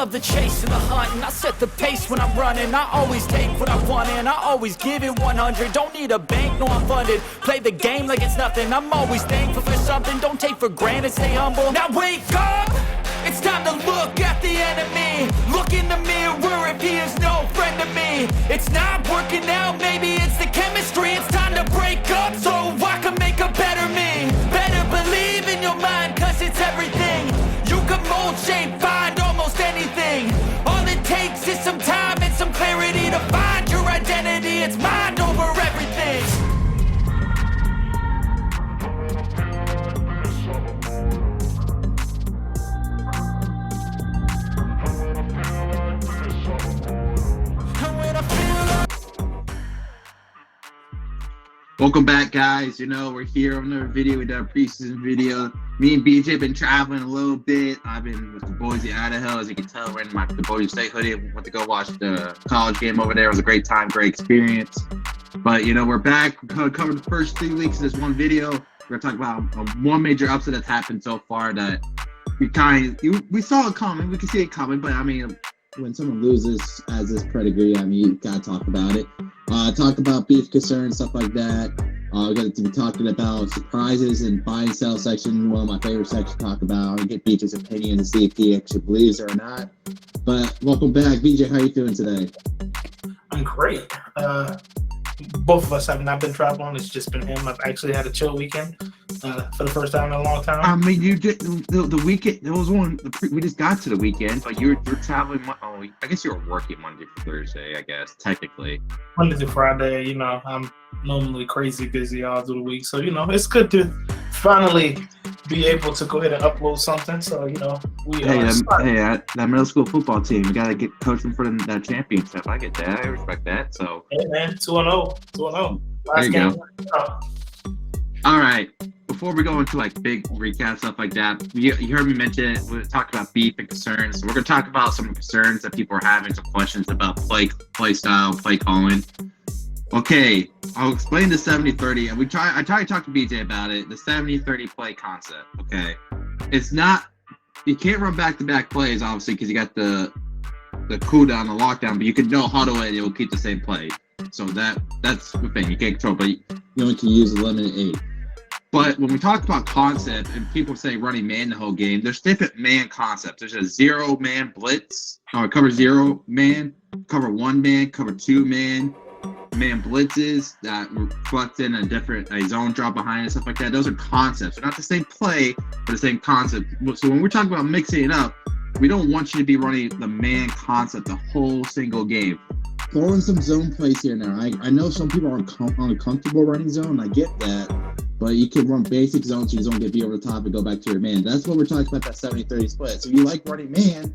love the chase and the hunt, and I set the pace when I'm running. I always take what I want and I always give it 100. Don't need a bank, no I'm funded. Play the game like it's nothing. I'm always thankful for something. Don't take for granted, stay humble. Now wake up! It's time to look at the enemy. Look in the mirror if he is no friend to me. It's not working out, maybe it's the chemistry. It's time to break up so I can make a better me. Better believe in your mind, cause it's everything. You can mold, shape, find almost anything. All it takes is some time and some clarity to find your identity. It's mind over everything. Welcome back, guys. You know, we're here on another video. We did a preseason video. Me and BJ have been traveling a little bit. I've been with the boys in Idaho. As you can tell, wearing the Boise State hoodie. We went to go watch the college game over there. It was a great time, great experience. But, you know, we're back. We covered the first 3 weeks of this one video. We're going to talk about one major upset that's happened so far that we saw it coming. We can see it coming, but, I mean, when someone loses as this pedigree, I mean, you got to talk about it. Talk about beef concerns, stuff like that. We're going to be talking about surprises and buy and sell section, one of my favorite sections to talk about, and get BJ's opinion and see if he actually believes it or not. But welcome back. BJ, how are you feeling today? I'm great. Both of us have not been traveling. It's just been him. I've actually had a chill weekend for the first time in a long time. I mean, you did the weekend. There was one. We just got to the weekend, but you're traveling. Oh, I guess you were working Monday through Thursday. I guess technically. Monday through Friday. You know, I'm normally crazy busy all through the week, so you know it's good to finally be able to go ahead and upload something. So you know, that middle school football team, we gotta get coaching for that championship. I get that. I respect that. So. Hey man, 2-0. There you go. All right. Before we go into like big recap stuff like that, you heard me mention it. We talked about beef and concerns. So we're gonna talk about some concerns that people are having, some questions about play style, play calling. Okay, I'll explain the 70-30. And I tried to talk to BJ about it. The 70-30 play concept. Okay, it's not. You can't run back-to-back plays, obviously, because you got the cooldown, the lockdown. But you can no huddle it; it will keep the same play. So that's the thing. You can't control, but you only can use a limited 8. But when we talk about concept and people say running man the whole game, there's different man concepts. There's a 0-man blitz, or cover 0 man, cover 1 man, cover 2 man blitzes that reflect in a zone drop behind and stuff like that. Those are concepts. They're not the same play, but the same concept. So when we're talking about mixing it up, we don't want you to be running the man concept the whole single game. Throw in some zone plays here now. I know some people are uncomfortable running zone. I get that. But you can run basic zones so you don't get beat over the top and go back to your man. That's what we're talking about, that 70-30 split. So you like running man,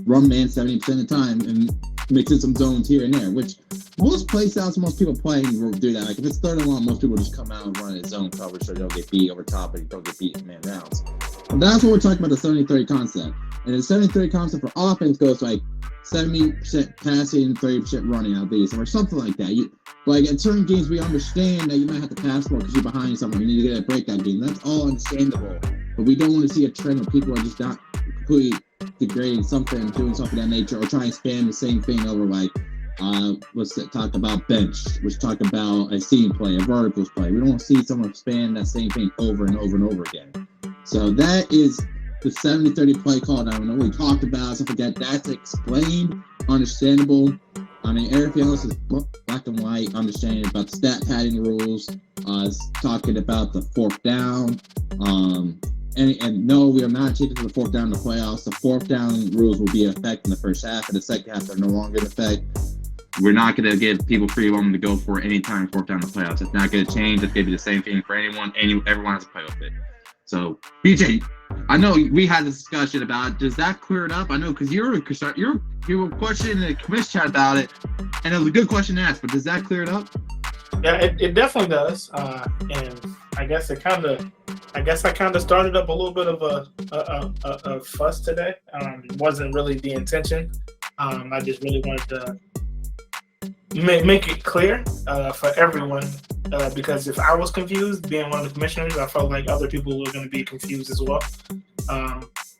run man 70% of the time and mix in some zones here and there, which most play styles, most people playing will do that. Like if it's 3rd and long, most people just come out and run a zone coverage so they don't get beat over top and don't get beat in man rounds. And that's what we're talking about, the 70-30 concept. And the 70-30 concept for offense goes like 70% passing and 30% running at least, or something like that. Like in certain games, we understand that you might have to pass more because you're behind someone. You need to get a breakout game. That's all understandable. But we don't want to see a trend where people are just not completely degrading something, doing something of that nature, or trying to spam the same thing over. Like, let's talk about bench. Let's talk about a seam play, a verticals play. We don't want to see someone spam that same thing over and over and over again. So that is the 70-30 play call. I don't know what we talked about, stuff like that. That's explained, understandable. I mean, everything else is black and white, understanding about the stat padding rules, talking about the 4th down. And no, we are not changing to the 4th down in the playoffs. The 4th down rules will be in effect in the first half, and the second half are no longer in effect. We're not going to give people free roam to go for any time 4th down in the playoffs. It's not going to change. It's going to be the same thing for anyone. Everyone has to play with it. So, BJ, I know we had this discussion about it. Does that clear it up? I know because you were questioning the commission chat about it, and it was a good question to ask. But does that clear it up? Yeah, it definitely does. And I guess I kind of started up a little bit of a fuss today. It wasn't really the intention. I just really wanted to make it clear for everyone. Because if I was confused, being one of the commissioners, I felt like other people were going to be confused as well.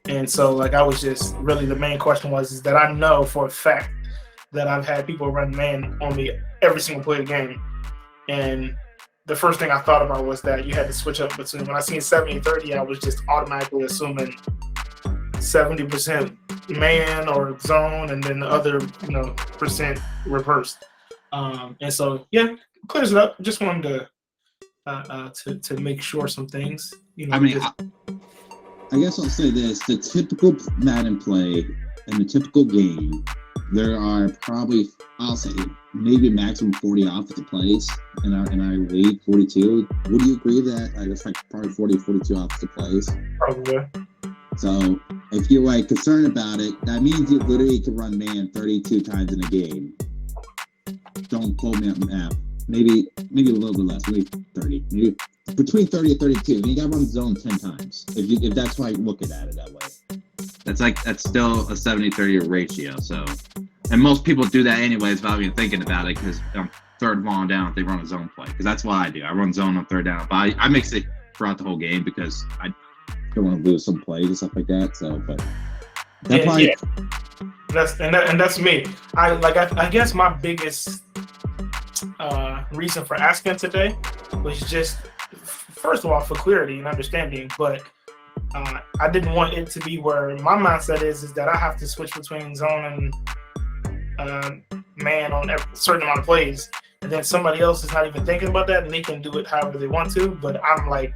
And so, like, I was just really, the main question is that I know for a fact that I've had people run man on me every single play of the game. And the first thing I thought about was that you had to switch up between, when I seen 70-30, I was just automatically assuming 70% man or zone, and then the other, percent reversed. And so, yeah, clears it up. Just wanted to make sure some things. I guess I'll say this: the typical Madden play in the typical game, there are probably, I'll say, maybe maximum 40 offensive plays in our league, 42. Would you agree that that's like probably 40, 42 offensive plays? Probably. So if you're like concerned about it, that means you literally can run man 32 times in a game. Don't quote me on the map. Maybe a little bit less, maybe 30. Maybe between 30 and 32. And you got to run zone 10 times. If that's why you're looking at it that way. That's still a 70-30 ratio. So, and most people do that anyways without even thinking about it, because third and long down if they run a zone play. Because that's what I do. I run zone on third down. But I mix it throughout the whole game because I don't want to lose some plays and stuff like that. So, but that's that's me. I guess my biggest reason for asking today was just, first of all, for clarity and understanding, but I didn't want it to be where my mindset is that I have to switch between zone and man on a certain amount of plays, and then somebody else is not even thinking about that, and they can do it however they want to, but I'm like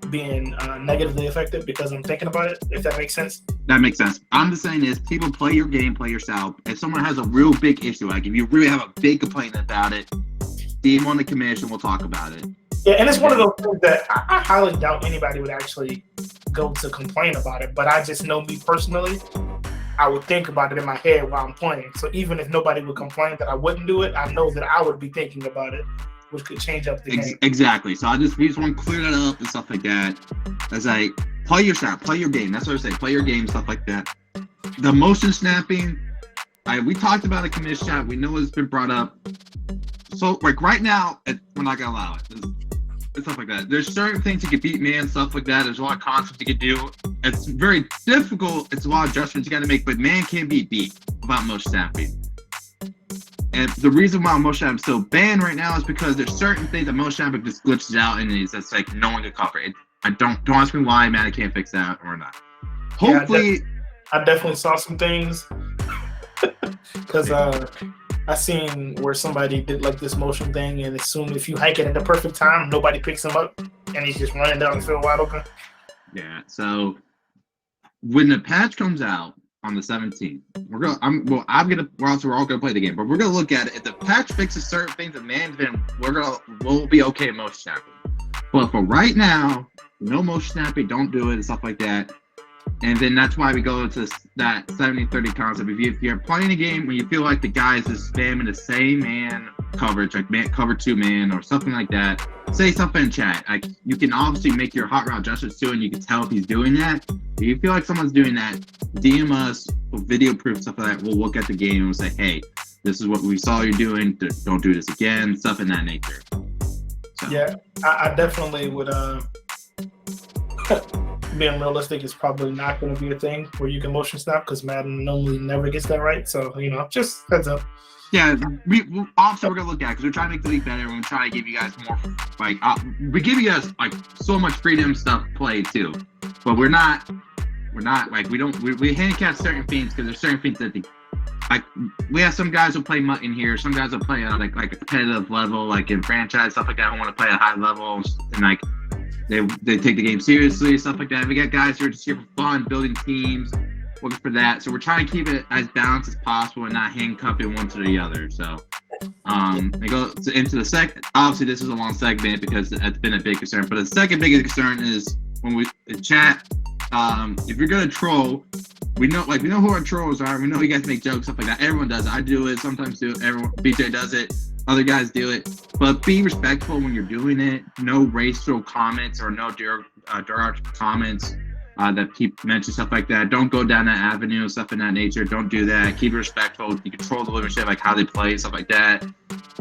being negatively affected because I'm thinking about it, if that makes sense. That makes sense. I'm just saying is, people play your game, play yourself. If someone has a real big issue, like if you really have a big complaint about it, DM on the commission, we'll talk about it. Yeah, and it's one of those things that I highly doubt anybody would actually go to complain about it, but I just know, me personally, I would think about it in my head while I'm playing. So even if nobody would complain that I wouldn't do it, I know that I would be thinking about it, which could change up the game. Exactly. So we just want to clear that up and stuff like that. As I play your shot, play your game. That's what I say. Play your game, stuff like that. The motion snapping, we talked about it, commission chat. We know it's been brought up. So like right now, we're not gonna allow it. And stuff like that. There's certain things you can beat man, stuff like that. There's a lot of concepts you can do. It's very difficult. It's a lot of adjustments you got to make, but man can be beat without motion snapping. And the reason why motion snapping is still banned right now is because there's certain things that motion snapping just glitches out and it's like no one can cover it. Don't ask me why man can't fix that or not. Hopefully, I definitely saw some things because I seen where somebody did like this motion thing, and assume if you hike it at the perfect time, nobody picks him up, and he's just running down the field wide open. Yeah. So when the patch comes out on the 17th, we're all gonna play the game, but we're gonna look at it. If the patch fixes certain things, the man's been, we'll be okay at motion snapping. But for right now, no motion snapping, don't do it and stuff like that. And then that's why we go into that 70-30 concept. If you're playing a game where you feel like the guys is spamming the same man coverage, like man cover 2 man or something like that, say something in chat. Like, you can obviously make your hot route adjustments too, and you can tell if he's doing that. If you feel like someone's doing that, DM us with video proof, stuff like that. We'll look at the game and we'll say, hey, this is what we saw you doing. Don't do this again. Stuff in that nature. So. Yeah, I definitely would. Being realistic, is probably not going to be a thing where you can motion snap, because Madden normally never gets that right. So, just heads up. Yeah, obviously we're going to look at it because we're trying to make the league better. We're trying to give you guys more, we give you guys so much freedom stuff to play too. But we're not we handicap certain things because there's certain things that we have some guys who play MUT in here, some guys who play at like a competitive level, like in franchise, stuff like that, who want to play at high level, and they take the game seriously, stuff like that. We got guys who are just here for fun, building teams, looking for that. So we're trying to keep it as balanced as possible and not handcuffing one to the other. So they go into the second. Obviously, this is a long segment because it's been a big concern. But the second biggest concern is when we in chat. If you're gonna troll, we know who our trolls are. We know you guys make jokes, stuff like that. Everyone does it. I do it. Sometimes do it. Everyone, BJ does it. Other guys do it. But be respectful when you're doing it. No racial comments or no derogatory comments that people mention, stuff like that. Don't go down that avenue, stuff in that nature. Don't do that. Keep it respectful. You control the living shit, like how they play, stuff like that.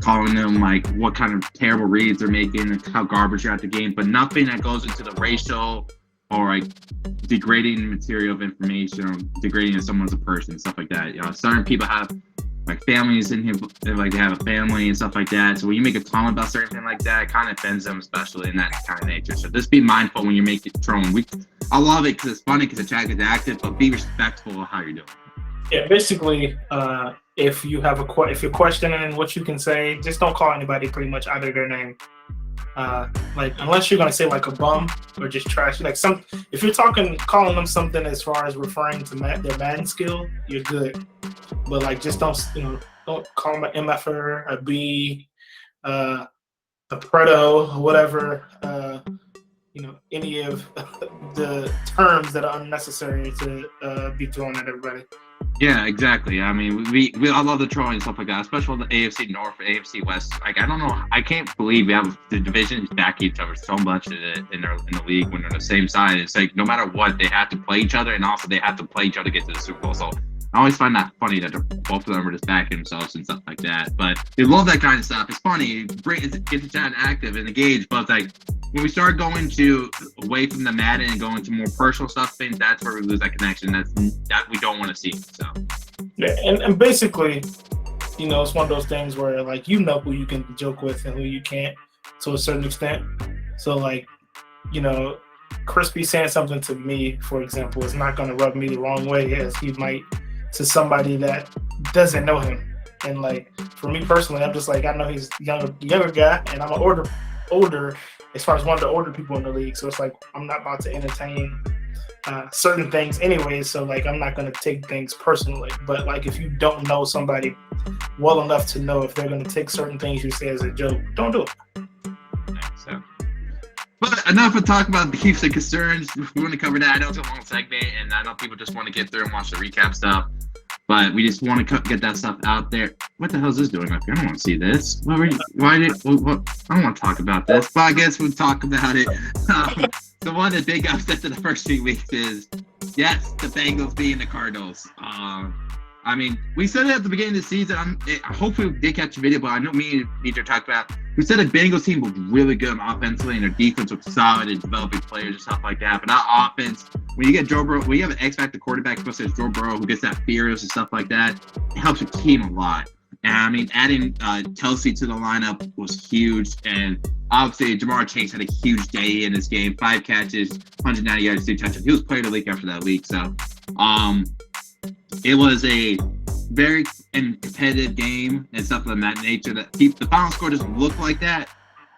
Calling them like what kind of terrible reads they're making, how garbage you're at the game. But nothing that goes into the racial or like degrading material of information or degrading someone as a person, stuff like that. Certain people have like families in here, like they have a family and stuff like that. So when you make a comment about certain thing like that, it kind of offends them, especially in that kind of nature. So just be mindful when you make it trolling. I love it because it's funny because the chat is active, but be respectful of how you're doing. Yeah, basically, if you're questioning what you can say, just don't call anybody pretty much out of their name. Like unless you're gonna say like a bum or just trash, like if you're calling them something as far as referring to their Madden skill, you're good. But like just don't call them an MFer, a B, a predo, whatever. Any of the terms that are unnecessary to be thrown at everybody. Yeah, exactly. I mean, I love the trolling and stuff like that, especially the AFC North, AFC West. Like, I don't know, I can't believe we have the divisions back each other so much in the league when they're on the same side. It's like no matter what, they have to play each other, and also they have to play each other to get to the Super Bowl. So I always find that funny that both of them are just backing themselves and stuff like that. But they love that kind of stuff. It's funny, great, it gets the chat active and engaged. But it's like when we start going away from the Madden and going to more personal stuff, things, that's where we lose that connection. That we don't want to see. So yeah, and basically, it's one of those things where like who you can joke with and who you can't to a certain extent. So like, Crispy saying something to me, for example, is not going to rub me the wrong way as he might to somebody that doesn't know him. And like for me personally, I'm just like, I know he's younger guy, and I'm an older as far as one of the older people in the league. So it's like I'm not about to entertain certain things anyway. So like I'm not going to take things personally. But like if you don't know somebody well enough to know if they're going to take certain things you say as a joke, don't do it. So. But enough of talking about beefs and concerns. We want to cover that. I know it's a long segment, and I know people just want to get through and watch the recap stuff. But we just want to get that stuff out there. What the hell is this doing up here? I don't want to see this. I don't want to talk about this, but I guess we'll talk about it. The one that big upset in the first 3 weeks is, yes, the Bengals beating the Cardinals. I mean, we said it at the beginning of the season. Hopefully we did catch a video, but I know me and DJ talked about. We said the Bengals team was really good offensively, and their defense was solid and developing players and stuff like that. But that offense, when you get Joe Burrow, when you have an X-Factor quarterback, especially as Joe Burrow, who gets that fierce and stuff like that, it helps your team a lot. And I mean, adding Kelsey to the lineup was huge. And obviously, Jamar Chase had a huge day in this game. 5 catches, 190 yards, 2 touchdowns. He was player of the week after that week. So, it was a very competitive game and stuff of that nature. The final score doesn't look like that.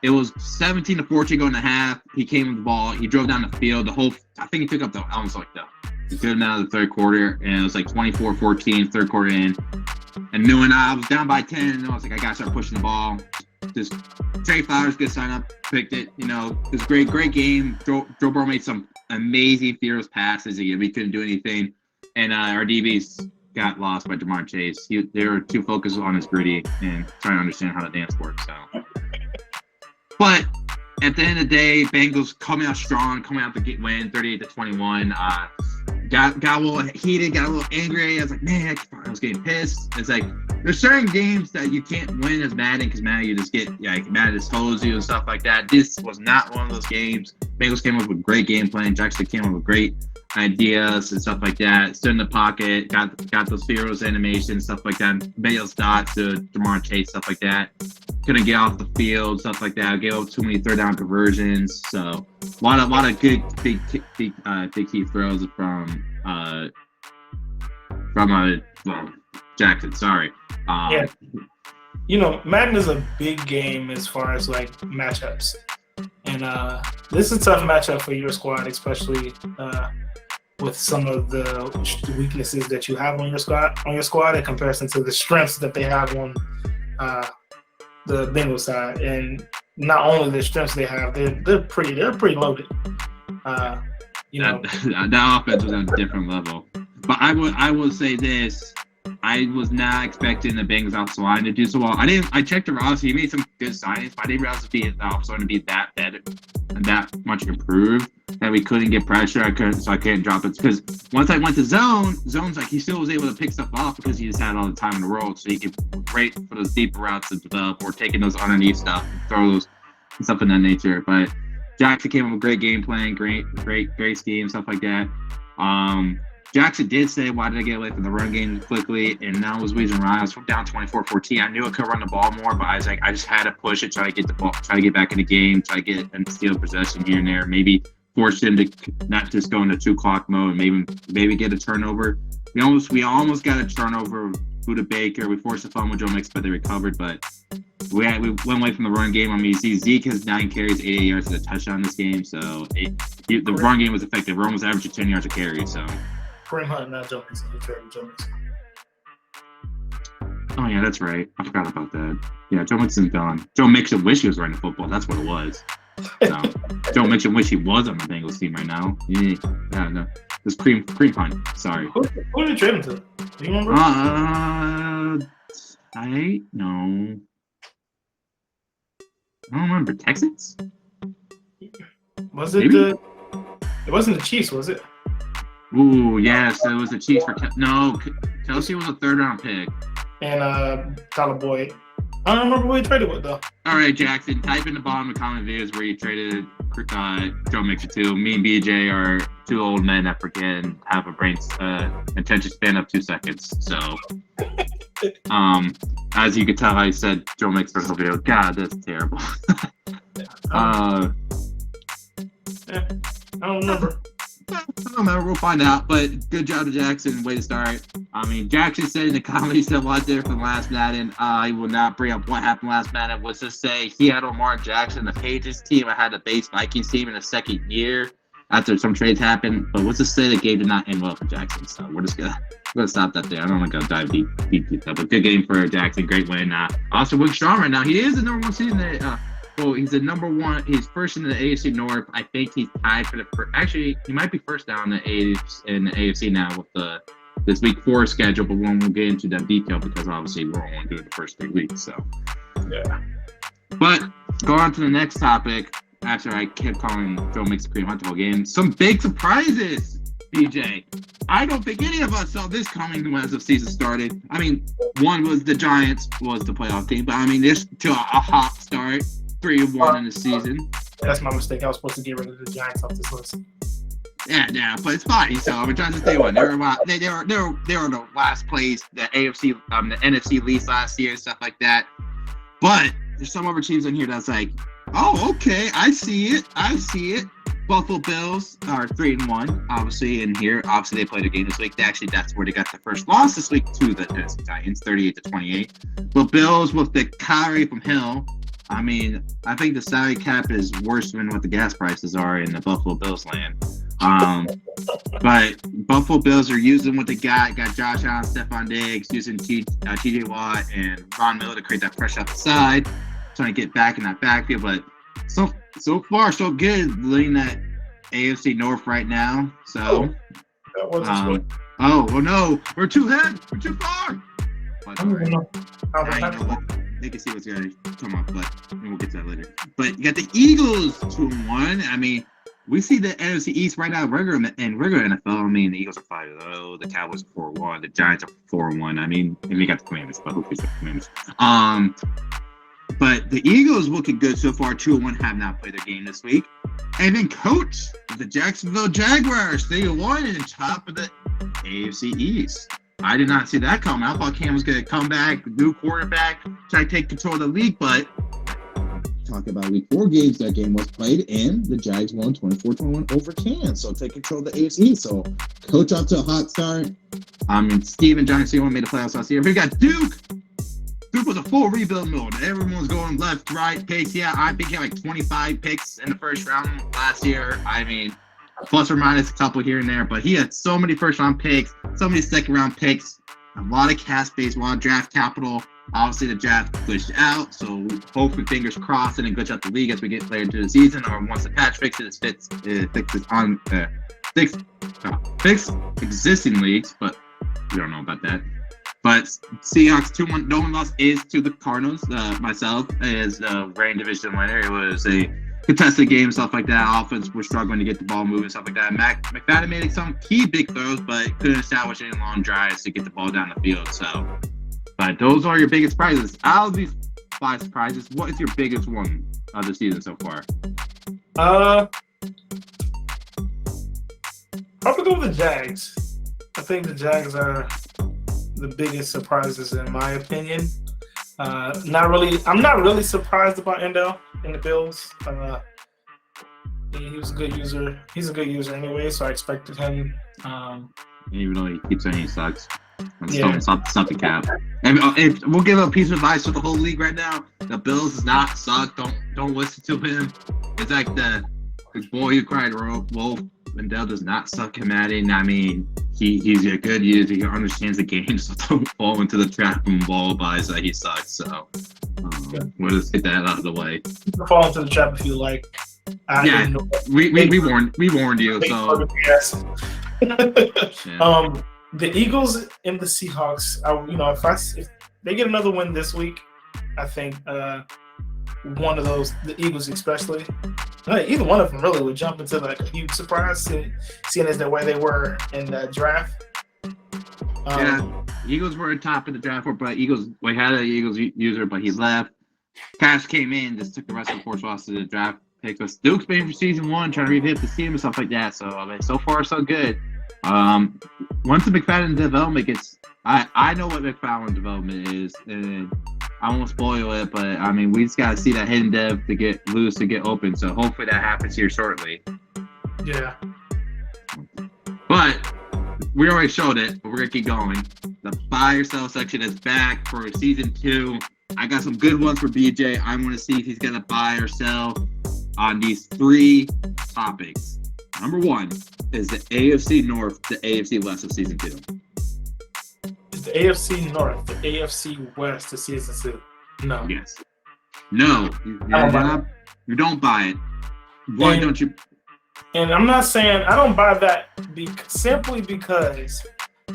It was 17-14 going to half. He came with the ball. He drove down the field. I think he took up he took him out of the third quarter, and it was like 24-14, third quarter in. And I was down by 10, and I was like, I got to start pushing the ball. Just Trey Flowers, good sign up, picked it. It was a great game. Joe Burrow made some amazing fearless passes. Again, we couldn't do anything. And our DBs got lost by Jamar Chase. They were too focused on his gritty and trying to understand how the dance works. So, but at the end of the day, Bengals coming out strong, coming out to win 38-21. Got a little heated, got a little angry. I was like, man, I was getting pissed. It's like there's certain games that you can't win as Madden because Madden you just get Madden just holds you and stuff like that. This was not one of those games. Bengals came up with great game plan. Jackson came up with great ideas and stuff like that. Stood in the pocket, got those heroes animations, stuff like that. Made those dots to Jamar Chase, stuff like that. Couldn't get off the field, stuff like that. Gave up too many third down conversions. So a lot of good big key throws from Jackson. Sorry. Yeah. Madden is a big game as far as like matchups, and this is a tough matchup for your squad, especially with some of the weaknesses that you have on your squad in comparison to the strengths that they have on the Bengals side. And not only the strengths they have, they're pretty loaded. That offense was at a different level. But I would say this. I was not expecting the Bengals offensive line to do so well. I checked the roster. He made some good signings, but I didn't realize the offensive line to be that better and that much improved that we couldn't get pressure. I couldn't drop it because once I went to zone's like he still was able to pick stuff off because he just had all the time in the world. So he could great for those deeper routes to develop or taking those underneath stuff and throws and stuff of that nature. But Jackson came up with great game plan, great scheme, stuff like that. Jackson did say, why did I get away from the run game quickly? And that was the reason why I was down 24-14. I knew I could run the ball more, but I was like, I just had to push it, try to get the ball, try to get back in the game, try to get and steal possession here and there. Maybe force him to not just go into 2-clock mode, maybe get a turnover. We almost got a turnover with Buda Baker. We forced a fumble with Joe Mix, but they recovered. But we went away from the run game. I mean, you see Zeke has 9 carries, 88 yards to the touchdown this game. So the run game was effective. We're almost averaging 10 yards a carry. So. Kareem Hunt, not Joe Mixon. He traded Joe Mixon. Oh, yeah, that's right. I forgot about that. Yeah, Joe Mixon's gone. Joe Mixon wish he was running football. That's what it was. So, Joe Mixon wish he was on the Bengals team right now. Yeah, no. It was Kareem Hunt. Sorry. Who did he trade him to? Do you remember? I don't remember. Texans? Was it Maybe? It wasn't the Chiefs, was it? Ooh, yes, it was the Chiefs for Kelsey was a 3rd-round pick. And Tyler Boyd. I don't remember who he traded with though. All right, Jackson, type in the bottom of comment videos where you traded Joe Mixon to. Me and BJ are 2 old men that freaking have a brain attention span of 2 seconds. So, as you can tell, I said Joe Mixon for the video. God, that's terrible. I don't remember. I don't remember. We'll find out. But good job to Jackson. Way to start. I mean, Jackson said in the comments he said a lot different from last Madden. He will not bring up what happened last Madden. Was just say he had Omar Jackson, the Patriots team. I had the base Vikings team in the 2nd year after some trades happened. But let's just say the game did not end well for Jackson. So we're gonna stop that there. I don't want to go dive deep. But good game for Jackson. Great win. Also, Wick strong right now. He is the number 1 seed in the. Well, he's the number 1. He's first in the AFC North. I think he's tied for the first. Actually, he might be first down in the AFC now with this week 4 schedule. But we'll get into that detail because obviously we're only doing the first 3 weeks. So yeah. But go on to the next topic. After I kept calling Joe Mixon Kareem Hunt the whole game, some big surprises. BJ, I don't think any of us saw this coming as the season started. I mean, one was the Giants was the playoff team, but I mean, this to a hot start. 3-1 in the season. That's my mistake. I was supposed to get rid of the Giants off this list. Yeah, but it's fine. So I'm trying to stay on. They were the last place, the AFC, the NFC least last year and stuff like that. But there's some other teams in here that's like, oh, okay, I see it. Buffalo Bills are 3-1, obviously, in here. Obviously, they played a game this week. That's where they got the first loss this week to the Tennessee Titans, 38-28. But Bills with the Kyrie from Hill. I mean, I think the salary cap is worse than what the gas prices are in the Buffalo Bills land. But Buffalo Bills are using what they got. Got Josh Allen, Stephon Diggs, using TJ Watt and Von Miller to create that pressure outside, trying to get back in that backfield. But so far, so good leading that AFC North right now. So, oh no, we're too far. But, I don't know. They can see what's going to come up, but we'll get to that later. But you got the Eagles 2-1. I mean, we see the NFC East right now, regular NFL. I mean, the Eagles are 5-0, the Cowboys are 4-1, the Giants are 4-1. I mean, and we got the Commanders, but who cares about the Commanders? But the Eagles looking good so far. 2-1 have not played their game this week. And then coach the Jacksonville Jaguars, 3-1 in top of the AFC East. I did not see that coming. I thought Cam was going to come back, new quarterback, try to take control of the league, but talk about week 4 games. That game was played, and the Jags won 24-21 over Kansas. So take control of the AFC. So coach off to a hot start. I mean, Steven Giants made the playoffs last year. We got Duke. Duke was a full rebuild mode. Everyone was going left, right, picks. Yeah, I think he had like 25 picks in the first round last year. I mean, plus or minus a couple here and there, but he had so many first-round picks, so many second-round picks, a lot of cash space, a lot of draft capital. Obviously, the draft glitched out, so hopefully, fingers crossed, and it glitch out the league as we get later into the season, or once the patch fixes fix existing leagues, but we don't know about that. But Seahawks 2-1, no one lost is to the Cardinals. Myself as the reigning division winner. It was a contested game, stuff like that. Offense was struggling to get the ball moving, stuff like that. McFadden made some key big throws, but couldn't establish any long drives to get the ball down the field. So, but those are your biggest prizes. Out of these 5 surprises. What is your biggest one of the season so far? I'll go with the Jags. I think the Jags are the biggest surprises in my opinion. I'm not really surprised about Endell in the Bills. He was a good user. He's a good user anyway, so I expected him. Even though he keeps saying he sucks. Yeah. Stop the cap. And if we'll give a piece of advice to the whole league right now. The Bills does not suck. Don't listen to him. It's like the boy who cried wolf. Endell does not suck him at it. I mean, he's a good user. He understands the game, so don't fall into the trap and ball buys that he sucks. So we'll just get that out of the way. You can fall into the trap if you like. We warned you. So yeah. The Eagles and the Seahawks. If they get another win this week, I think one of those, the Eagles especially, either one of them really would jump into like a huge surprise, seeing as the way they were in the draft. Eagles were at top of the draft, but we had an Eagles user, but he left. Cash came in, just took the rest of the force loss to the draft pick. So Duke's been for season 1, trying to revisit the team and stuff like that. So I mean, so far so good. Once the McFadden development gets, I know what McFadden development is, and I won't spoil it, but I mean, we just gotta see that hidden dev to get loose, to get open. So hopefully that happens here shortly. Yeah. But we already showed it, but we're gonna keep going. The buy or sell section is back for season 2. I got some good ones for BJ. I want to see if he's gonna buy or sell on these 3 topics. Number 1 is the AFC North, the AFC West of season 2. Is the AFC North, the AFC West of season 2? No. Yes. No. You don't buy it. Why don't you? And I'm not saying I don't buy that simply because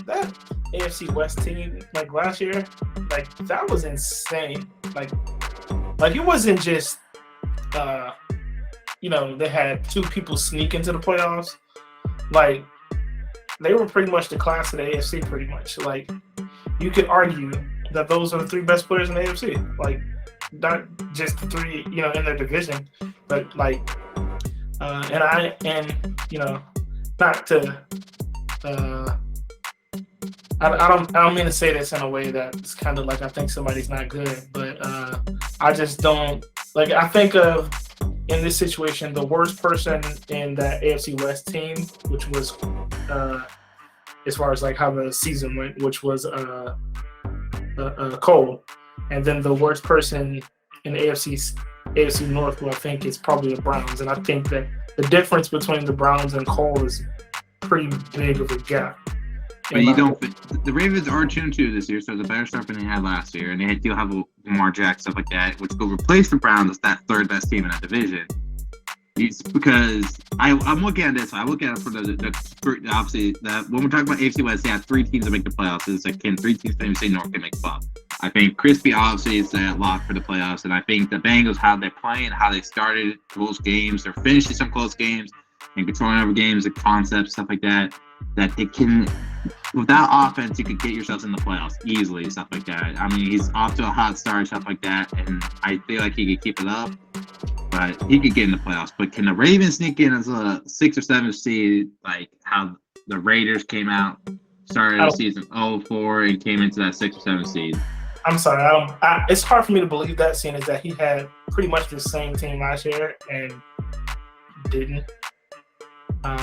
that AFC West team, like last year, like that was insane. Like it wasn't just they had 2 people sneak into the playoffs. Like they were pretty much the class of the AFC, pretty much. Like you could argue that those are the 3 best players in the AFC. Like not just the 3, in their division, but like not to I don't mean to say this in a way that's kind of like I think somebody's not good, but I just don't like. I think of in this situation the worst person in that AFC West team, which was as far as like how the season went, which was Cole, and then the worst person in the AFC North, who I think is probably the Browns, and I think that the difference between the Browns and Cole is pretty big of a gap. But you don't. The Ravens are 2-2 this year, so it's a better start than they had last year, and they do have Lamar Jackson, stuff like that, which will replace the Browns as that 3rd best team in that division. It's because I'm looking at this. I look at it for the obviously that when we're talking about AFC West, they have 3 teams that make the playoffs. It's like 3 teams from AFC North can make the playoffs. I think Crispy obviously is that lock for the playoffs, and I think the Bengals, how they're playing, how they started close games, they're finishing some close games and controlling over games, the concepts, stuff like that. That it can, without offense, you could get yourselves in the playoffs easily, stuff like that. I mean, he's off to a hot start, stuff like that, and I feel like he could keep it up, but he could get in the playoffs. But can the Ravens sneak in as a 6 or 7 seed, like how the Raiders came out, started the season 0-4 and came into that 6 or 7 seed? I'm sorry, it's hard for me to believe that, seeing as that he had pretty much the same team last year and didn't.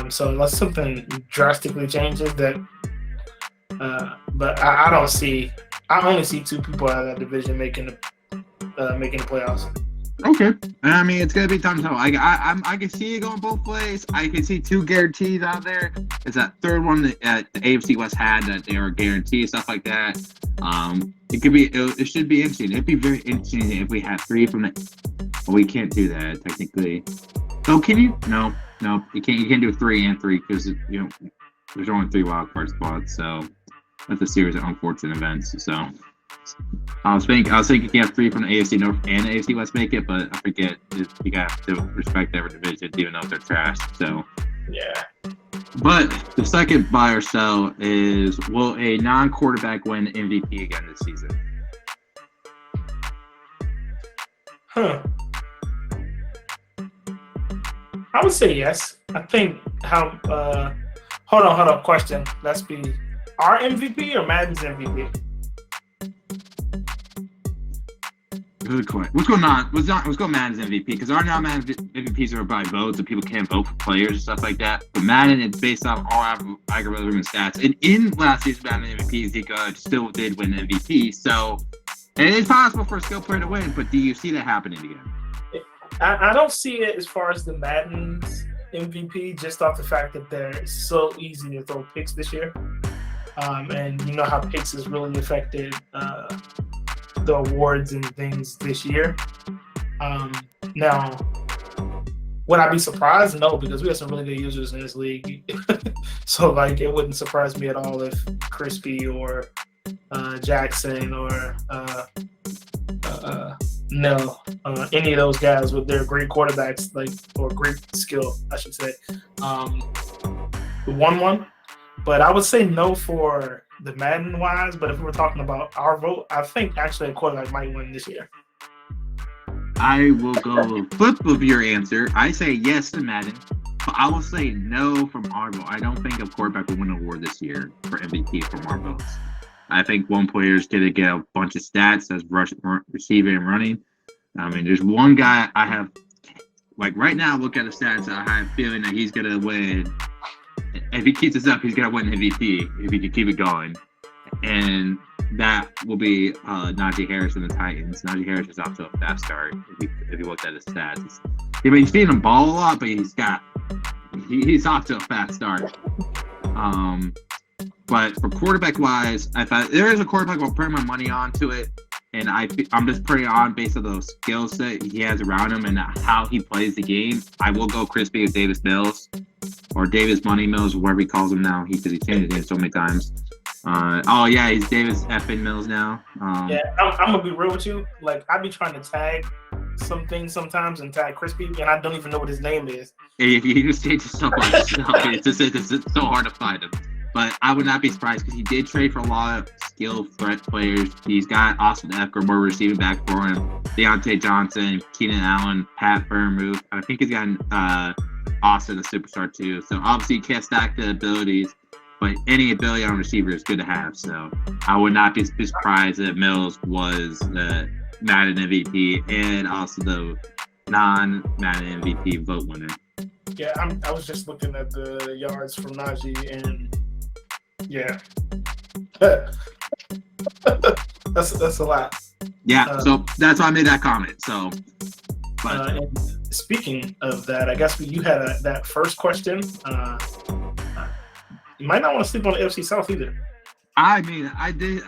So unless something drastically changes, that, but I don't see. I only see 2 people out of that division making the playoffs. Okay, I mean it's gonna be time to tell. I can see it going both ways. I can see 2 guarantees out there. It's that 3rd one that the AFC West had that they were guaranteed, stuff like that. It could be. It should be interesting. It'd be very interesting if we had 3 from the. Well, we can't do that technically. Oh, can you? No, you can't. You can't do 3 and 3 because there's only 3 wild card spots. So that's a series of unfortunate events. So I was thinking you can have 3 from the AFC North and the AFC West make it, but I forget you have to respect every division, even though they're trash. So yeah. But the second buy or sell is, will a non-quarterback win MVP again this season? Huh. I would say yes. I think how. Hold on. Question. Let's be our MVP or Madden's MVP? Good question. Let's go Madden's MVP because our now Madden MVPs are by votes and people can't vote for players and stuff like that. But Madden is based on all algorithm and stats. And in last year's Madden MVP, Zika still did win MVP. So it is possible for a skill player to win. But do you see that happening again? I don't see it as far as the Madden's MVP, just off the fact that they're so easy to throw picks this year. And you know how picks has really affected the awards and things this year. Now, would I be surprised? No, because we have some really good users in this league. So, like, it wouldn't surprise me at all if Crispy or Jackson or any of those guys with their great quarterbacks, like, or great skill, I should say, won one. But I would say no for the Madden wise. But if we were talking about our vote, I think actually a quarterback might win this year. I will go flip of your answer. I say yes to Madden, but I will say no from our vote. I don't think a quarterback will win an award this year for MVP from our votes. I think one player is going to get a bunch of stats as receiving and running. I mean, there's one guy I have, like right now, look at the stats, I have a feeling that he's going to win. If he keeps this up, he's going to win MVP if he can keep it going. And that will be Najee Harris and the Titans. Najee Harris is off to a fast start if you looked at his stats. I mean, he's seeing him ball a lot, but he's off to a fast start. But for quarterback-wise, I thought there is a quarterback I'll put my money on to it. And I'm just putting it on based on the skill set he has around him and how he plays the game. I will go Crispy with Davis Mills or Davis Money Mills, or whatever he calls him now. Because he changed his name so many times. He's Davis effing Mills now. I'm gonna be real with you. Like, I be trying to tag some things sometimes and tag Crispy, and I don't even know what his name is. If you just change stuff like that, it's so hard to find him. But I would not be surprised because he did trade for a lot of skill threat players. He's got Austin Eckler, more receiving back for him, Deontay Johnson, Keenan Allen, Pat Freiermuth. I think he's got Austin, the superstar, too. So obviously, you can't stack the abilities, but any ability on receiver is good to have. So I would not be surprised that Mills was the Madden MVP and also the non-Madden MVP vote winner. Yeah, I was just looking at the yards from Najee, and yeah, that's a lot. Yeah, so that's why I made that comment. So, and speaking of that, I guess you had that first question. You might not want to sleep on the AFC South either. I mean, I did.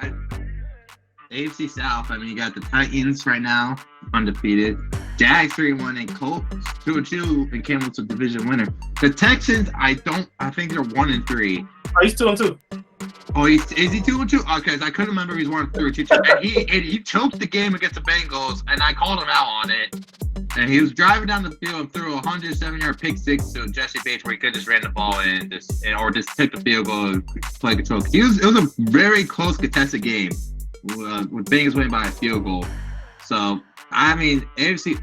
AFC South. I mean, you got the Titans right now, undefeated. Jags 3-1 and Colts 2-2 and Campbell's a division winner. The Texans, I think they're 1-3. Oh, he's 2-2. Oh, is he 2-2? Okay, I couldn't remember if he's 1-3 or 2-2. And he choked the game against the Bengals, and I called him out on it. And he was driving down the field and threw a 107-yard pick six to Jesse Bates, where he could just ran the ball in, or just take the field goal and play control. It was a very close contested game with Bengals winning by a field goal. So. I mean, the AFC,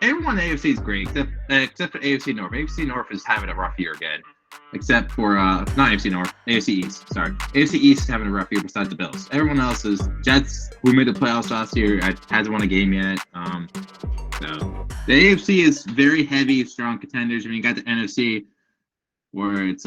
everyone in the AFC is great, except for AFC North. AFC North is having a rough year again, except for, not AFC North, AFC East, sorry. AFC East is having a rough year besides the Bills. Everyone else is Jets, who made the playoffs last year, hasn't won a game yet. So the AFC is very heavy, strong contenders. I mean, you got the NFC, where it's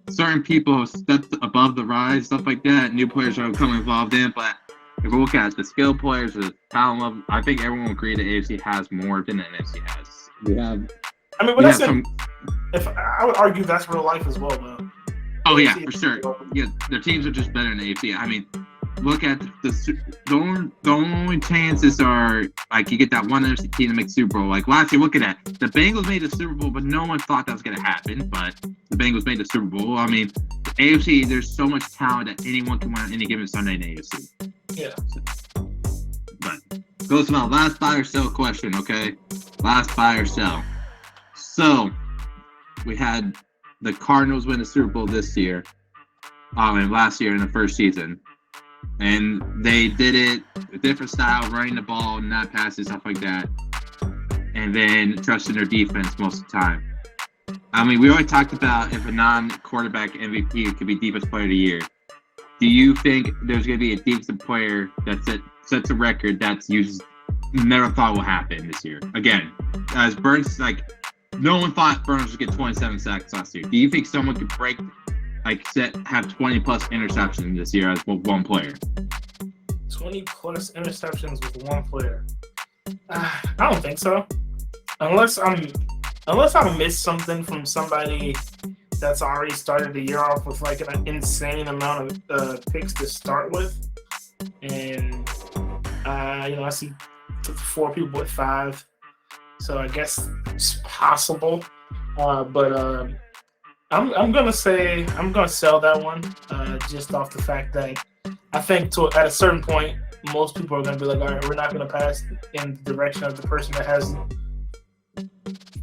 certain people have stepped above the rise, stuff like that. New players are becoming involved in, but if we look at the skill players, the talent level, I think everyone will agree the AFC has more than the NFC has. I would argue that's real life as well, man. Oh yeah, for sure. Yeah, their teams are just better in the AFC. I mean, look at the only chances are like you get that one NFC team to make Super Bowl. Like last year, look at that. The Bengals made the Super Bowl, but no one thought that was going to happen. But the Bengals made the Super Bowl. I mean, the AFC, there's so much talent that anyone can win on any given Sunday in the AFC. Yeah. But goes to my last buy or sell question, okay? Last buy or sell. So we had the Cardinals win the Super Bowl this year. And last year in the first season. And they did it a different style, running the ball, not passes, stuff like that. And then trusting their defense most of the time. I mean, we already talked about if a non-quarterback MVP could be defensive player of the year. Do you think there's going to be a defensive player that sets a record that's never thought will happen this year? Again, as Burns, no one thought Burns would get 27 sacks last year. Do you think someone could break, have 20 plus interceptions this year as one player? 20 plus interceptions with one player. I don't think so. Unless I missed something from somebody that's already started the year off with an insane amount of picks to start with, and I see 4 people with 5, so I guess it's possible. But I'm gonna sell that one just off the fact that I think at a certain point most people are gonna be like, all right, we're not gonna pass in the direction of the person that has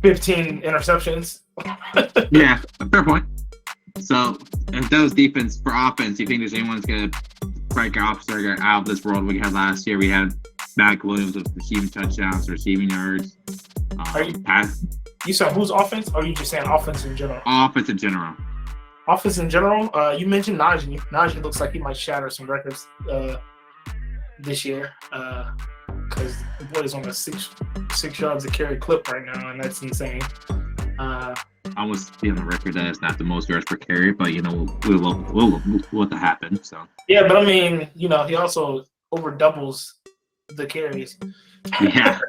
15 interceptions. Yeah, fair point. So, if that was defense for offense, do you think there's anyone's going to break our officer out of this world we had last year? We had Mac Williams with receiving touchdowns, receiving yards. You said who's offense? Or are you just saying offense in general? Offense in general. Offense in general? You mentioned Najee. Najee looks like he might shatter some records this year. Because the boy is on a 6 yards a carry clip right now, and that's insane. I almost be on the record that it's not the most yards per carry, but we'll let that happen. So yeah, but I mean, he also over doubles the carries. Yeah,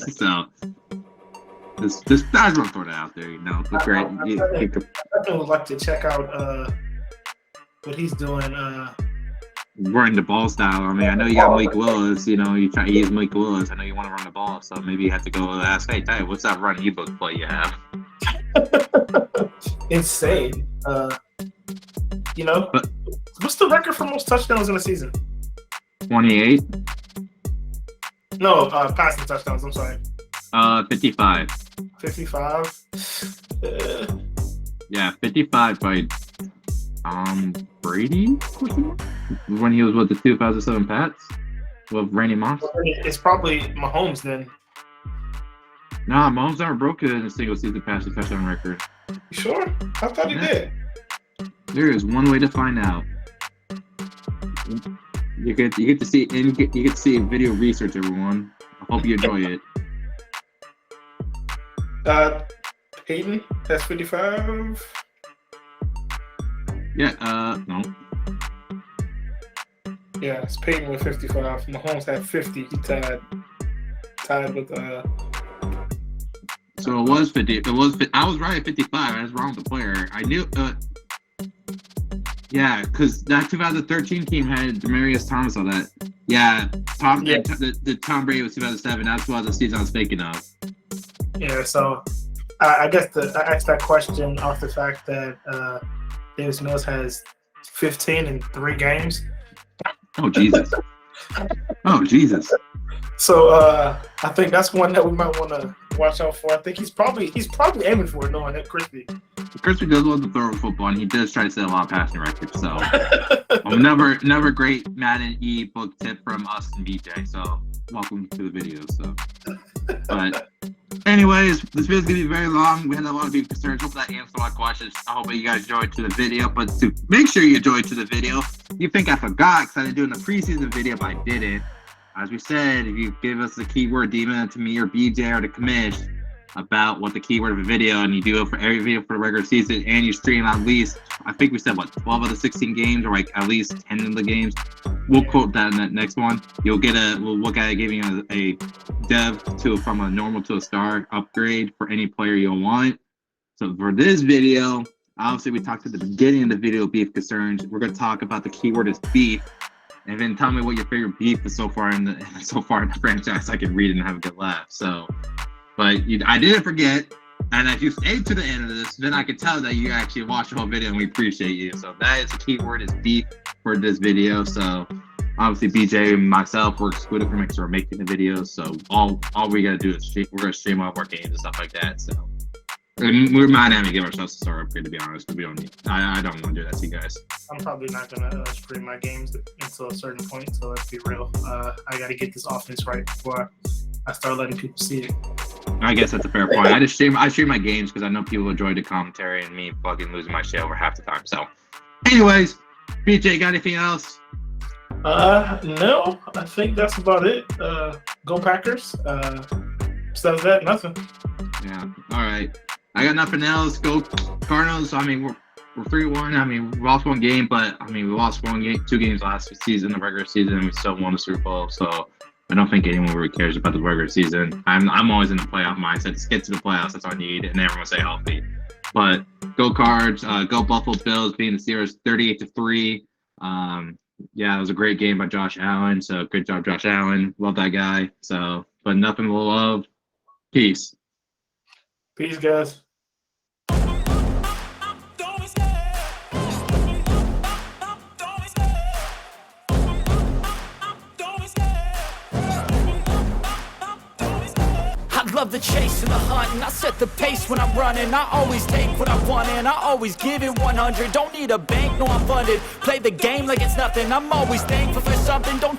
so this I just want to throw that out there. It's great. I definitely would like to check out what he's doing. Running the ball style. I mean, I know you got Malik Willis. You try to use Malik Willis. I know you want to run the ball, so maybe you have to go ask, hey, Ty, what's that run ebook play you have? Insane. What's the record for most touchdowns in a season? 28. No, passing touchdowns. I'm sorry. 55. 55. Yeah, 55 by Brady when he was with the 2007 Pats with Randy Moss. It's probably Mahomes then. Nah, Mahomes never broke it in a single season passing touchdown record. You sure? I thought he did. There is one way to find out. You get to see video research, everyone. I hope you enjoy it. Peyton, that's 55. Yeah, no. Yeah, it's Peyton with 55. Mahomes had 50. He tied with So it was 50. I was right at 55. I was wrong with the player. I knew. Yeah, because that 2013 team had Demaryius Thomas on that. Yeah, the Tom Brady was 2007. That's what the season I was thinking of. Yeah, so I guess I asked that question off the fact that Davis Mills has 15 in 3 games. Oh Jesus! Oh Jesus! So I think that's one that we might want to watch out for. I think he's probably aiming for it, knowing that Crispy does love to throw a football, and he does try to set a lot of passing records. So never great Madden e-book tip from us and BJ. So welcome to the video. So, but anyways, this video is gonna be very long. We had a lot of people concerned. Hope that answered a lot of questions. I hope you guys enjoyed to the video. But to make sure you enjoyed to the video, you think I forgot because I didn't do it in the preseason video, but I didn't. As we said, if you give us the keyword, email it to me or BJ or the commish about what the keyword of a video, and you do it for every video for the regular season, and you stream at least, I think we said, 12 of the 16 games, or at least 10 of the games. We'll quote that in that next one. We'll look at it giving you a dev from a normal to a star upgrade for any player you'll want. So for this video, obviously we talked at the beginning of the video, beef concerns. We're going to talk about the keyword is beef. And then tell me what your favorite beef is so far in the franchise. I can read it and have a good laugh. So, but I didn't forget. And if you stayed to the end of this, then I could tell that you actually watched the whole video, and we appreciate you. So that is the keyword is beef for this video. So obviously BJ and myself work with it for making sure we're making the videos. So all we gotta do is we're gonna stream all of our games and stuff like that. So And we're mad at me give ourselves a star upgrade, to be honest, but we don't need. I don't want to do that to you guys. I'm probably not gonna stream my games until a certain point. So let's be real. I got to get this offense right before I start letting people see it. I guess that's a fair point. I stream my games because I know people enjoy the commentary and me fucking losing my shit over half the time. So, anyways, BJ, got anything else? No, I think that's about it. Go Packers. Besides that, nothing. Yeah. All right. I got nothing else. Go Cardinals. I mean, we're 3-1. I mean, we lost one game, but I mean, we lost two games last season, the regular season, and we still won the Super Bowl. So I don't think anyone really cares about the regular season. I'm always in the playoff mindset. Just get to the playoffs. That's all I need, and everyone stay healthy. But go Cards. Go Buffalo Bills. Beating the Steelers 38-3. Yeah, it was a great game by Josh Allen. So good job, Josh Allen. Love that guy. So, but nothing but love. Peace. Peace, guys. I love the chase and the hunt, and I set the pace when I'm running. I always take what I want, and I always give it 100. Don't need a bank, no, I'm funded. Play the game like it's nothing. I'm always thankful for something. Don't take